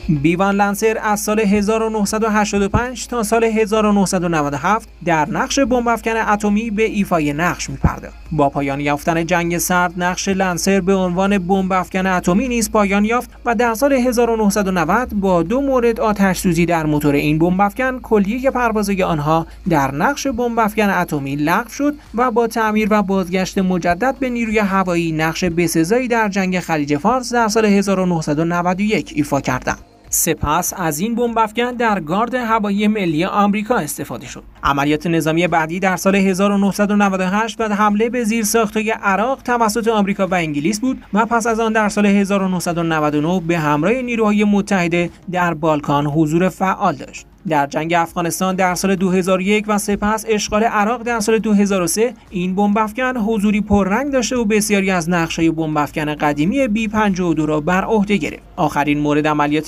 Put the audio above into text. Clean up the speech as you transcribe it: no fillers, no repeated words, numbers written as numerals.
بیوان لنسر از سال 1985 تا سال 1997 در نقش بمب‌افکن اتمی به ایفای نقش می‌پرداخت. با پایان یافتن جنگ سرد نقش لنسر به عنوان بمب‌افکن اتمی نیز پایان یافت و در سال 1990 با 2 مورد آتش‌سوزی در موتور این بمب‌افکن کلیه پروازهای آنها در نقش بمب‌افکن اتمی لغو شد و با تعمیر و بازگشت مجدد به نیروی هوایی نقش بسزایی در جنگ خلیج فارس در سال 1991 ایفا کردند. سپس از این بمب‌افکن در گارد هوایی ملی آمریکا استفاده شد. عملیات نظامی بعدی در سال 1998 و حمله به زیرساخت‌های عراق توسط آمریکا و انگلیس بود و پس از آن در سال 1999 به همراه نیروهای متحده در بالکان حضور فعال داشت. در جنگ افغانستان در سال 2001 و سپس اشغال عراق در سال 2003 این بمب‌افکن حضوری پررنگ داشته و بسیاری از نقش‌های بمب‌افکن قدیمی B-52 را بر عهده گرفت. آخرین مورد عملیات